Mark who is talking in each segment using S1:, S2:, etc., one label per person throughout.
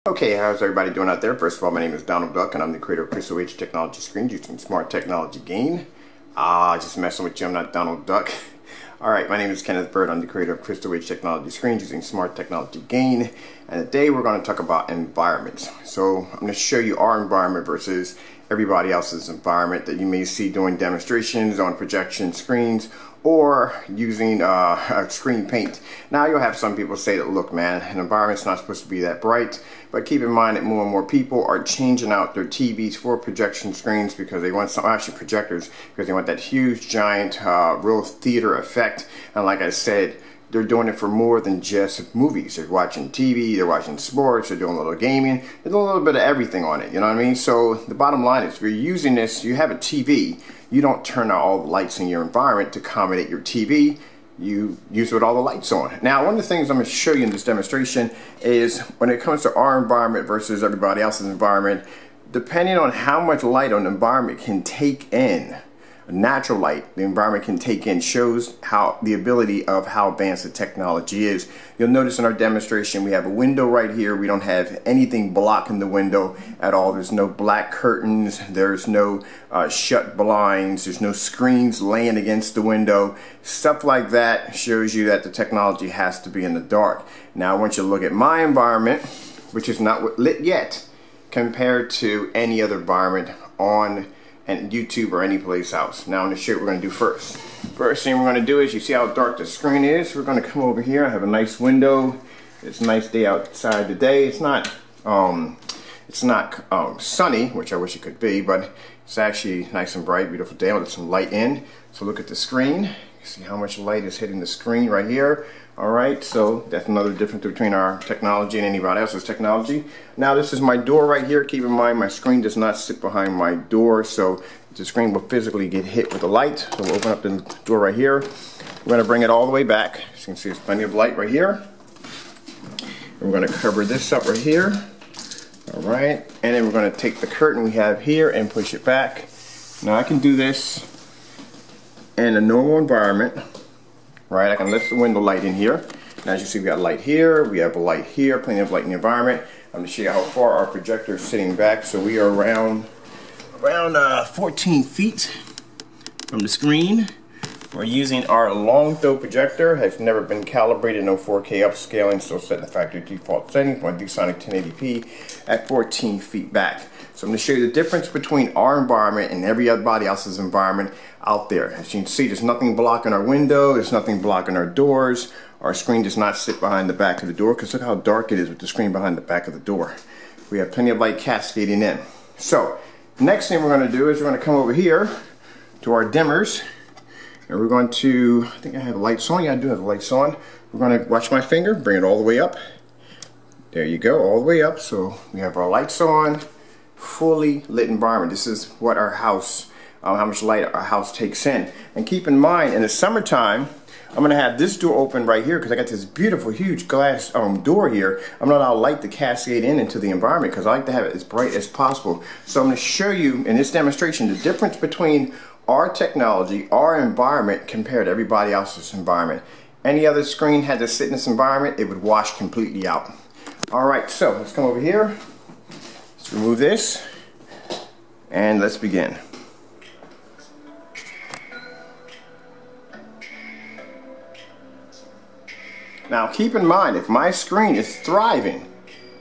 S1: Okay, how's everybody doing out there? First of all, my name is Donald Duck, and I'm the creator of Crystal Age Technology Screens using smart technology gain. Just messing with you, I'm not Donald Duck. Alright, my name is Kenneth Bird. I'm the creator of Crystal Age Technology Screens using smart technology gain. And today we're going to talk about environments. So I'm going to show you our environment versus everybody else's environment that you may see doing demonstrations on projection screens or using screen paint. Now you'll have some people say that, look man, an environment's not supposed to be that bright, but keep in mind that more and more people are changing out their TVs for projection screens because they want some, actually projectors, because they want that huge giant real theater effect. And like I said, they're doing it for more than just movies. They're watching TV, they're watching sports, they're doing a little gaming, they're doing a little bit of everything on it, you know what I mean? So the bottom line is, if you're using this, you have a TV, you don't turn out all the lights in your environment to accommodate your TV, you use it with all the lights on. Now, one of the things I'm going to show you in this demonstration is when it comes to our environment versus everybody else's environment, depending on how much light an environment can take in, natural light the environment can take in shows how the ability of how advanced the technology is. You'll notice in our demonstration we have a window right here. We don't have anything blocking the window at all. There's no black curtains, there's no shut blinds, there's no screens laying against the window. Stuff like that shows you that the technology has to be in the dark. Now I want you to look at my environment, which is not lit yet, compared to any other environment on YouTube or any place else. Now I'm going to show you what we're going to do first. First thing we're going to do is, you see how dark the screen is? We're going to come over here. I have a nice window. It's a nice day outside today. It's not sunny, which I wish it could be, but it's actually nice and bright, beautiful day with some light in. So look at the screen. You see how much light is hitting the screen right here. Alright, so that's another difference between our technology and anybody else's technology. Now this is my door right here. Keep in mind my screen does not sit behind my door, so the screen will physically get hit with the light. So we'll open up the door right here. We're going to bring it all the way back. As you can see, there's plenty of light right here. And we're going to cover this up right here. Alright, and then we're going to take the curtain we have here and push it back. Now I can do this in a normal environment. Right, I can let the window light in here. Now as you see, we got light here, we have a light here, plenty of light in the environment. I'm going to show you how far our projector is sitting back. So we are around 14 feet from the screen. We're using our long throw projector. Has never been calibrated, no 4K upscaling, so set the factory default settings on VSonic 1080p at 14 feet back. So I'm going to show you the difference between our environment and everybody else's environment out there. As you can see, there's nothing blocking our window, there's nothing blocking our doors. Our screen does not sit behind the back of the door, because look how dark it is with the screen behind the back of the door. We have plenty of light cascading in. So next thing we're going to do is we're going to come over here to our dimmers, and we're going to, I think I have the lights on. Yeah, I do have the lights on. We're going to watch my finger, bring it all the way up. There you go, all the way up. So we have our lights on, fully lit environment. This is what our house, how much light our house takes in. And keep in mind, in the summertime, I'm going to have this door open right here because I got this beautiful huge glass door here. I'm going to allow light to cascade into the environment because I like to have it as bright as possible. So I'm going to show you in this demonstration the difference between our technology, our environment, compared to everybody else's environment. Any other screen had to sit in this environment, it would wash completely out. Alright, so let's come over here. Let's remove this and let's begin. Now keep in mind, if my screen is thriving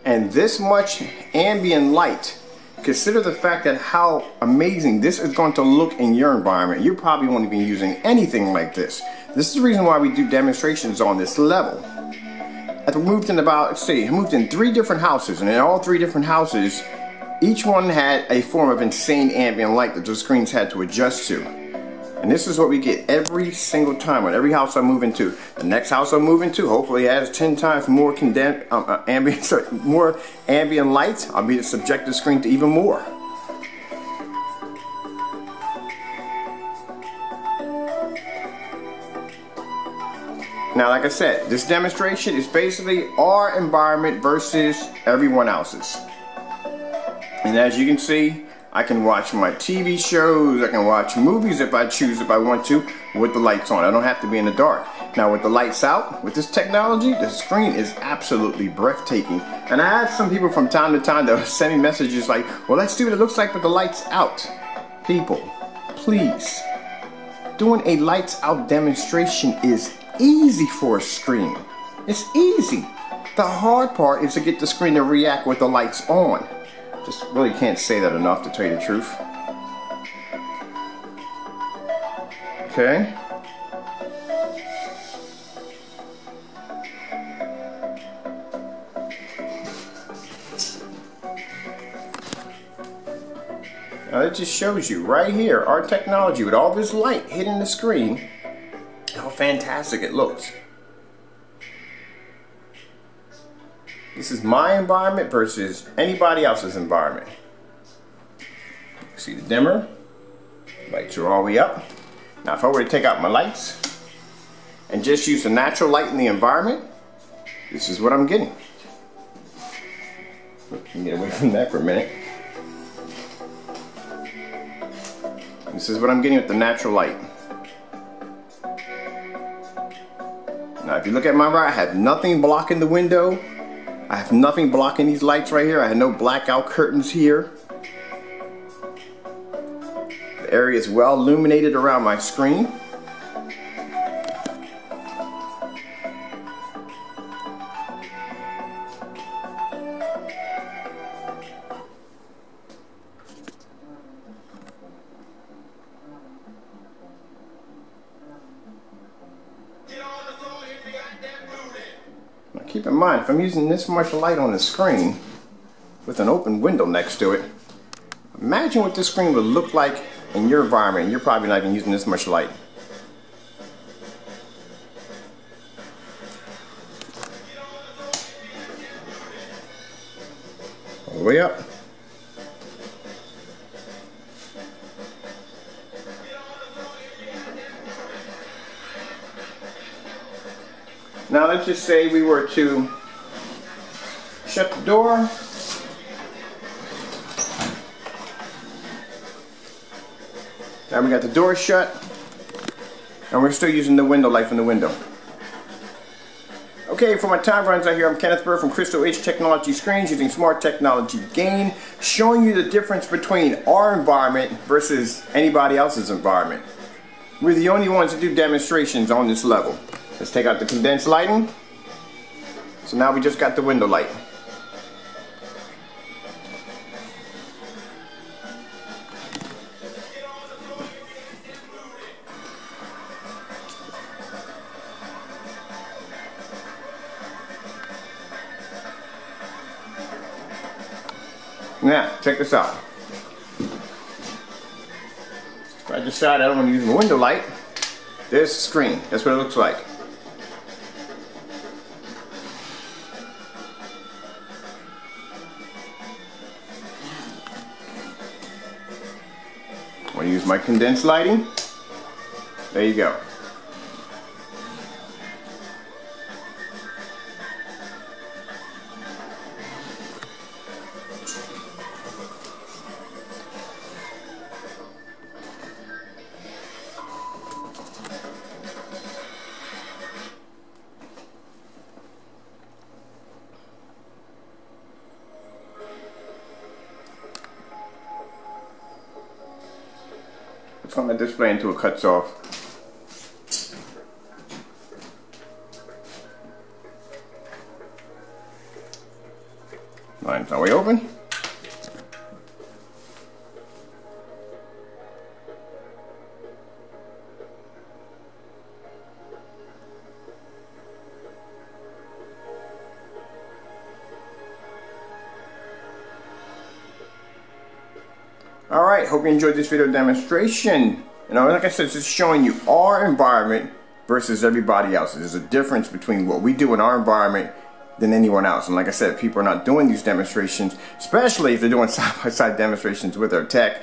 S1: and this much ambient light, consider the fact that how amazing this is going to look in your environment. You probably won't even be using anything like this. This is the reason why we do demonstrations on this level. I've moved in about, let's see, I moved in 3 different houses, and in all 3 different houses, each one had a form of insane ambient light that the screens had to adjust to. And this is what we get every single time with every house I move into. The next house I move into hopefully has 10 times more more ambient light. I'll be to subject the screen to even more. Now, like I said, this demonstration is basically our environment versus everyone else's. And as you can see, I can watch my TV shows, I can watch movies if I choose, if I want to, with the lights on. I don't have to be in the dark. Now with the lights out, with this technology, the screen is absolutely breathtaking. And I have some people from time to time that send me messages like, well, let's see what it looks like with the lights out. People, please. Doing a lights out demonstration is easy for a screen. It's easy. The hard part is to get the screen to react with the lights on. Just really can't say that enough, to tell you the truth. Okay. Now that just shows you right here, our technology with all this light hitting the screen, how fantastic it looks. This is my environment versus anybody else's environment. See the dimmer? Lights are all the way up. Now if I were to take out my lights and just use the natural light in the environment, this is what I'm getting. Let me get away from that for a minute. This is what I'm getting with the natural light. Now if you look at my right, I have nothing blocking the window. I have nothing blocking these lights right here. I have no blackout curtains here. The area is well illuminated around my screen. Keep in mind, if I'm using this much light on the screen with an open window next to it, imagine what this screen would look like in your environment, and you're probably not even using this much light. All the way up. Now let's just say we were to shut the door. Now we got the door shut, and we're still using the window light from the window. Okay, for my time runs out here, I'm Kenneth Burr from Crystal H Technology Screens using Smart Technology Gain, showing you the difference between our environment versus anybody else's environment. We're the only ones that do demonstrations on this level. Let's take out the condensed lighting. So now we just got the window light. Now, check this out. If I decide I don't want to use the window light, there's the screen. That's what it looks like. I want to use my condensed lighting. There you go. It's on the display until it cuts off. Line's now way open. Alright, hope you enjoyed this video demonstration. You know, like I said, it's just showing you our environment versus everybody else. There's a difference between what we do in our environment than anyone else. And like I said, people are not doing these demonstrations, especially if they're doing side-by-side demonstrations with our tech,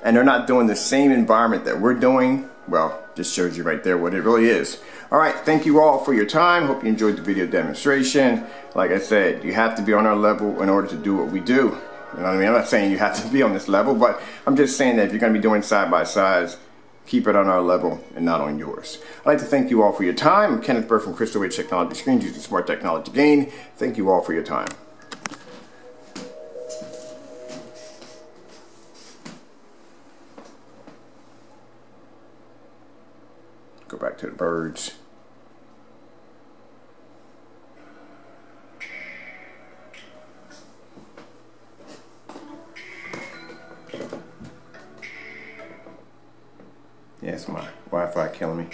S1: and they're not doing the same environment that we're doing. Well, just shows you right there what it really is. Alright, thank you all for your time. Hope you enjoyed the video demonstration. Like I said, you have to be on our level in order to do what we do. You know what I mean? I'm not saying you have to be on this level, but I'm just saying that if you're going to be doing side by sides, keep it on our level and not on yours. I'd like to thank you all for your time. I'm Kenneth Burr from Crystal Wave Technology Screens, using smart technology gain. Thank you all for your time. Go back to the birds. Yes, my Wi-Fi killing me.